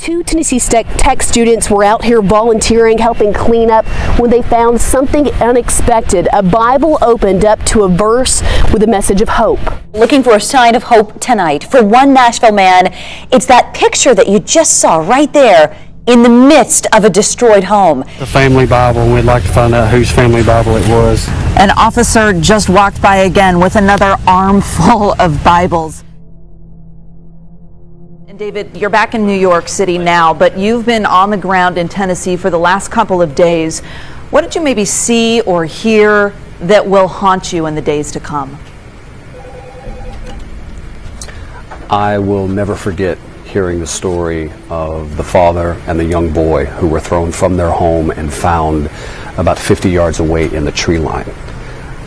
2 Tennessee Tech students were out here volunteering, helping clean up, when they found something unexpected. A Bible opened up to a verse with a message of hope. Looking for a sign of hope tonight. For one Nashville man, it's that picture that you just saw right there in the midst of a destroyed home. The family Bible, and we'd like to find out whose family Bible it was. An officer just walked by again with another armful of Bibles. And David, you're back in New York City now, but you've been on the ground in Tennessee for the last couple of days. What did you maybe see or hear that will haunt you in the days to come? I will never forget hearing the story of the father and the young boy who were thrown from their home and found about 50 yards away in the tree line.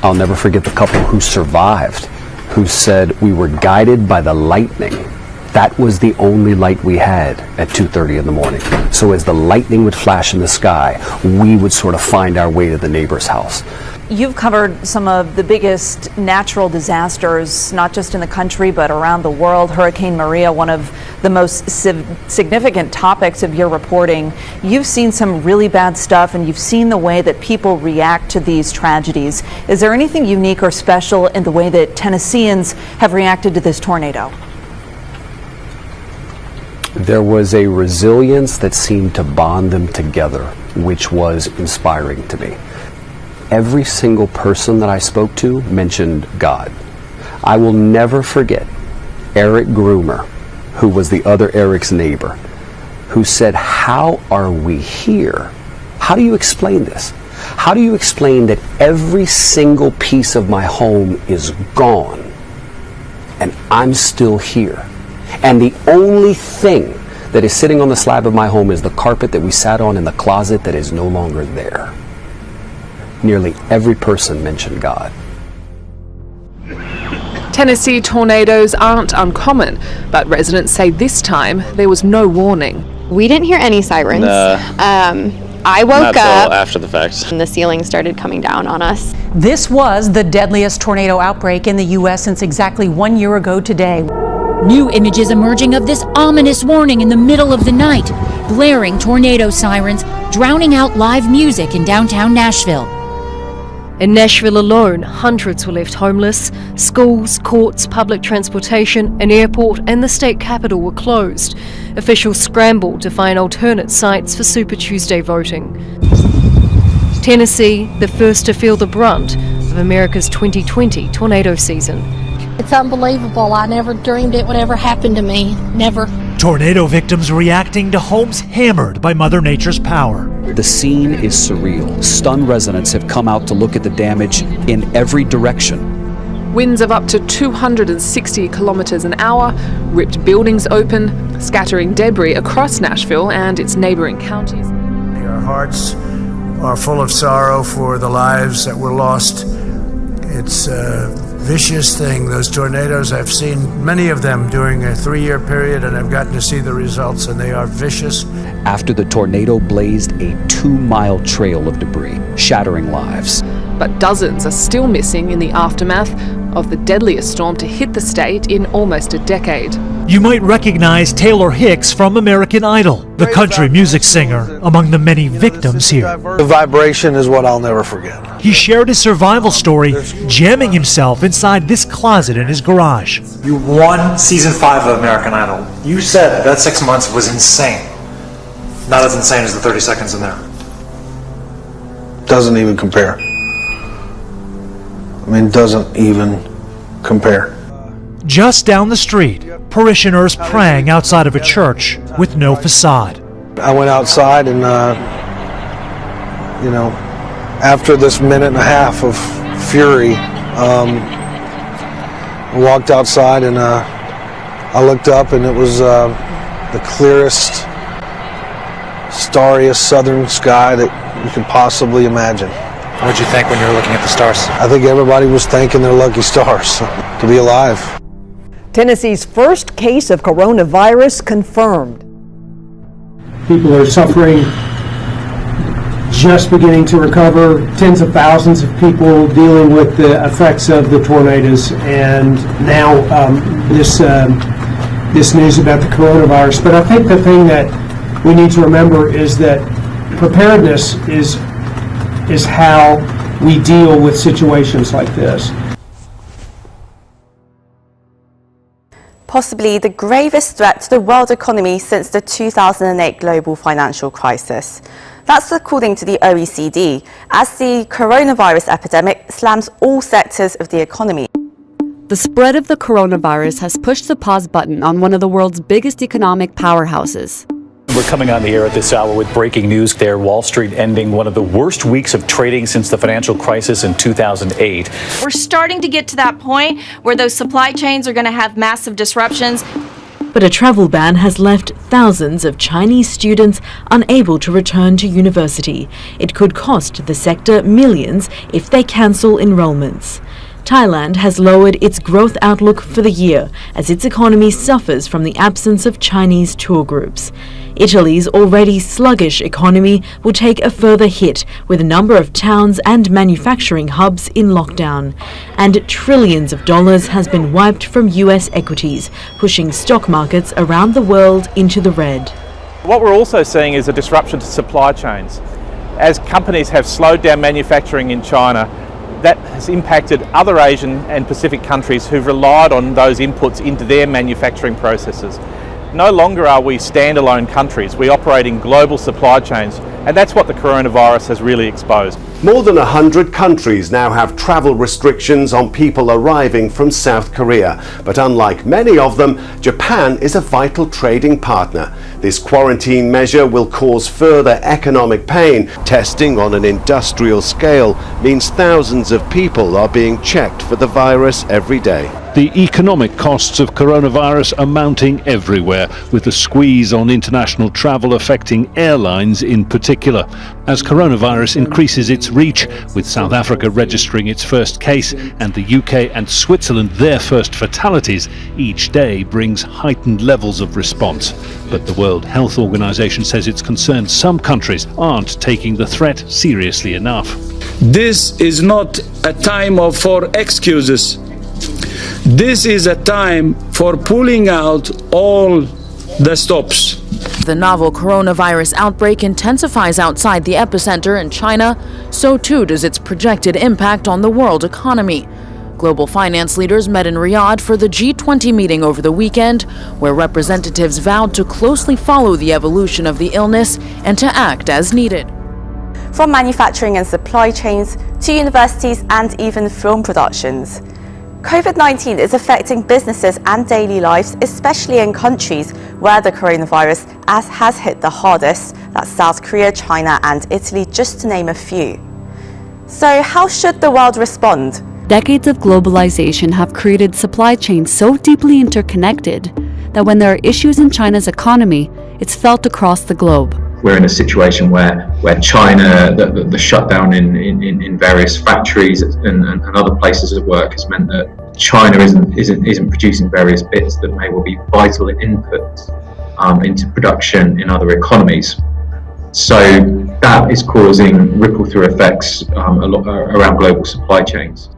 I'll never forget the couple who survived, who said, "We were guided by the lightning." That was the only light we had at 2:30 in the morning. So as the lightning would flash in the sky, we would sort of find our way to the neighbor's house. You've covered some of the biggest natural disasters, not just in the country, but around the world. Hurricane Maria, one of the most significant topics of your reporting. You've seen some really bad stuff, and you've seen the way that people react to these tragedies. Is there anything unique or special in the way that Tennesseans have reacted to this tornado? There was a resilience that seemed to bond them together, which was inspiring to me. Every single person that I spoke to mentioned God. I will never forget Eric Groomer, who was the other Eric's neighbor, who said, "How are we here? How do you explain this? How do you explain that every single piece of my home is gone and I'm still here? And the only thing that is sitting on the slab of my home is the carpet that we sat on in the closet that is no longer there." Nearly every person mentioned God. Tennessee tornadoes aren't uncommon, but residents say this time there was no warning. We didn't hear any sirens. I woke up after the fact, and the ceiling started coming down on us. This was the deadliest tornado outbreak in the U.S. since exactly 1 year ago today. New images emerging of this ominous warning in the middle of the night. Blaring tornado sirens, drowning out live music in downtown Nashville. In Nashville alone, hundreds were left homeless. Schools, courts, public transportation, an airport and the state capitol were closed. Officials scrambled to find alternate sites for Super Tuesday voting. Tennessee, the first to feel the brunt of America's 2020 tornado season. It's unbelievable. I never dreamed it would ever happen to me. Never. Tornado victims reacting to homes hammered by Mother Nature's power. The scene is surreal. Stunned residents have come out to look at the damage in every direction. Winds of up to 260 kilometers an hour ripped buildings open, scattering debris across Nashville and its neighboring counties. Our hearts are full of sorrow for the lives that were lost. It's a vicious thing. Those tornadoes, I've seen many of them during a 3-year period, and I've gotten to see the results, and they are vicious. After the tornado blazed a 2-mile trail of debris, shattering lives. But dozens are still missing in the aftermath of the deadliest storm to hit the state in almost a decade. You might recognize Taylor Hicks from American Idol, the country music singer, among the many victims here. The vibration is what I'll never forget. He shared his survival story, jamming himself inside this closet in his garage. You won season 5 of American Idol. You said that 6 months was insane. Not as insane as the 30 seconds in there. Doesn't even compare. I mean, doesn't even compare. Just down the street, parishioners praying outside of a church with no facade. I went outside and, after this minute and a half of fury, I walked outside and I looked up and it was the clearest, starriest southern sky that you could possibly imagine. What did you think when you were looking at the stars? I think everybody was thanking their lucky stars to be alive. Tennessee's first case of coronavirus confirmed. People are suffering, just beginning to recover. Tens of thousands of people dealing with the effects of the tornadoes, and now this news about the coronavirus. But I think the thing that we need to remember is that preparedness is how we deal with situations like this. Possibly the gravest threat to the world economy since the 2008 global financial crisis. That's according to the OECD, as the coronavirus epidemic slams all sectors of the economy. The spread of the coronavirus has pushed the pause button on one of the world's biggest economic powerhouses. We're coming on the air at this hour with breaking news there. Wall Street ending one of the worst weeks of trading since the financial crisis in 2008. We're starting to get to that point where those supply chains are going to have massive disruptions. But a travel ban has left thousands of Chinese students unable to return to university. It could cost the sector millions if they cancel enrollments. Thailand has lowered its growth outlook for the year as its economy suffers from the absence of Chinese tour groups. Italy's already sluggish economy will take a further hit, with a number of towns and manufacturing hubs in lockdown. And trillions of dollars has been wiped from US equities, pushing stock markets around the world into the red. What we're also seeing is a disruption to supply chains. As companies have slowed down manufacturing in China, that has impacted other Asian and Pacific countries who've relied on those inputs into their manufacturing processes. No longer are we standalone countries, we operate in global supply chains, and that's what the coronavirus has really exposed. More than 100 countries now have travel restrictions on people arriving from South Korea. But unlike many of them, Japan is a vital trading partner. This quarantine measure will cause further economic pain. Testing on an industrial scale means thousands of people are being checked for the virus every day. The economic costs of coronavirus are mounting everywhere, with the squeeze on international travel affecting airlines in particular. As coronavirus increases its reach, with South Africa registering its first case and the UK and Switzerland their first fatalities, each day brings heightened levels of response. But the World Health Organization says it's concerned some countries aren't taking the threat seriously enough. This is not a time for excuses. This is a time for pulling out all the stops. The novel coronavirus outbreak intensifies outside the epicenter in China, so too does its projected impact on the world economy. Global finance leaders met in Riyadh for the G20 meeting over the weekend, where representatives vowed to closely follow the evolution of the illness and to act as needed. From manufacturing and supply chains to universities and even film productions. COVID-19 is affecting businesses and daily lives, especially in countries where the coronavirus has hit the hardest. That's South Korea, China and Italy, just to name a few. So how should the world respond? Decades of globalization have created supply chains so deeply interconnected that when there are issues in China's economy, it's felt across the globe. We're in a situation where China, the shutdown in various factories and other places of work has meant that China isn't producing various bits that may well be vital inputs into production in other economies. So that is causing ripple through effects around global supply chains.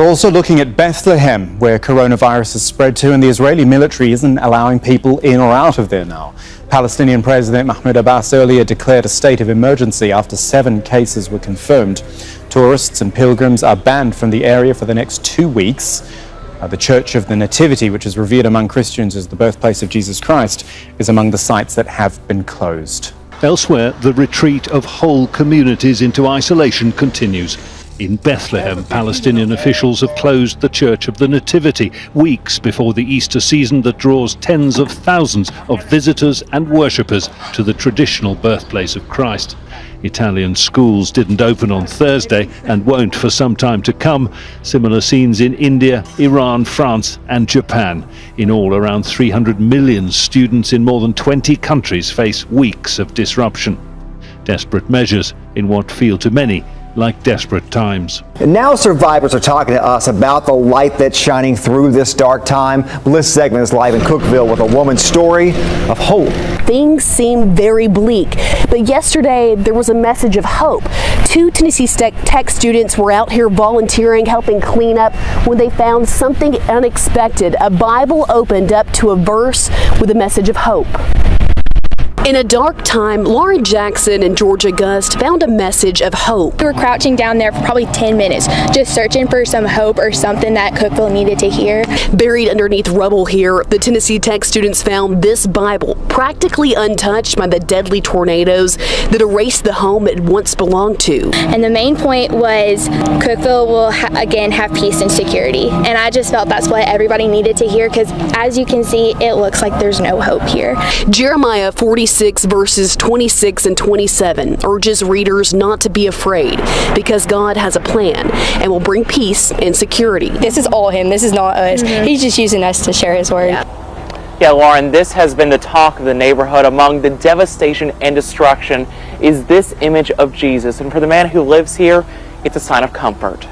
We're also looking at Bethlehem, where coronavirus has spread to, and the Israeli military isn't allowing people in or out of there now. Palestinian President Mahmoud Abbas earlier declared a state of emergency after 7 cases were confirmed. Tourists and pilgrims are banned from the area for the next 2 weeks. The Church of the Nativity, which is revered among Christians as the birthplace of Jesus Christ, is among the sites that have been closed. Elsewhere, the retreat of whole communities into isolation continues. In Bethlehem, Palestinian officials have closed the Church of the Nativity weeks before the Easter season that draws tens of thousands of visitors and worshippers to the traditional birthplace of Christ. Italian schools didn't open on Thursday and won't for some time to come. Similar scenes in India, Iran, France and Japan. In all, around 300 million students in more than 20 countries face weeks of disruption. Desperate measures in what feel to many like desperate times. And now survivors are talking to us about the light that's shining through this dark time. Bliss segment is live in Cookeville with a woman's story of hope. Things seem very bleak, but yesterday there was a message of hope. 2 Tennessee Tech students were out here volunteering, helping clean up, when they found something unexpected. A Bible opened up to a verse with a message of hope. In a dark time, Lauren Jackson and Georgia Gust found a message of hope. We were crouching down there for probably 10 minutes, just searching for some hope or something that Cookeville needed to hear. Buried underneath rubble here, the Tennessee Tech students found this Bible, practically untouched by the deadly tornadoes that erased the home it once belonged to. And the main point was Cookeville will again have peace and security. And I just felt that's what everybody needed to hear, because as you can see, it looks like there's no hope here. Jeremiah 46 verses 26 and 27 urges readers not to be afraid, because God has a plan and will bring peace and security. This is all him. This is not us. He's just using us to share his word. Yeah, Lauren, this has been the talk of the neighborhood. Among the devastation and destruction is this image of Jesus. And for the man who lives here, it's a sign of comfort.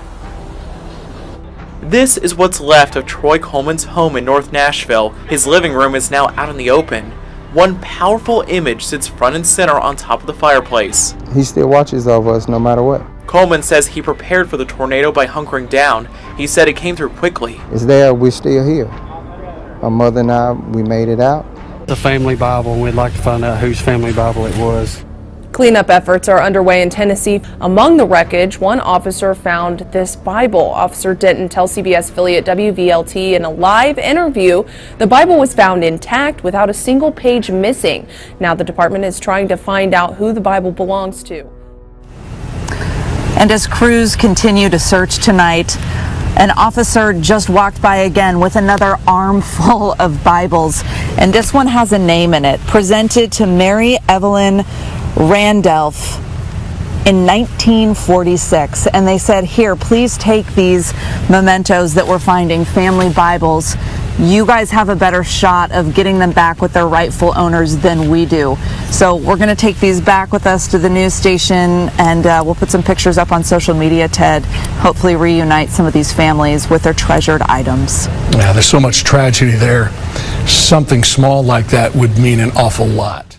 This is what's left of Troy Coleman's home in North Nashville. His living room is now out in the open. One powerful image sits front and center on top of the fireplace. He still watches over us no matter what. Coleman says he prepared for the tornado by hunkering down. He said it came through quickly. It's there, we're still here. My mother and I, we made it out. The family Bible, and we'd like to find out whose family Bible it was. Cleanup efforts are underway in Tennessee. Among the wreckage, one officer found this Bible. Officer Denton tells CBS affiliate WVLT in a live interview the Bible was found intact without a single page missing. Now the department is trying to find out who the Bible belongs to. And as crews continue to search tonight, an officer just walked by again with another armful of Bibles, and this one has a name in it, presented to Mary Evelyn Randolph in 1946. And they said, here, please take these mementos that we're finding, family Bibles. You guys have a better shot of getting them back with their rightful owners than we do. So we're going to take these back with us to the news station, and we'll put some pictures up on social media, Ted. Hopefully reunite some of these families with their treasured items. Yeah, there's so much tragedy there. Something small like that would mean an awful lot.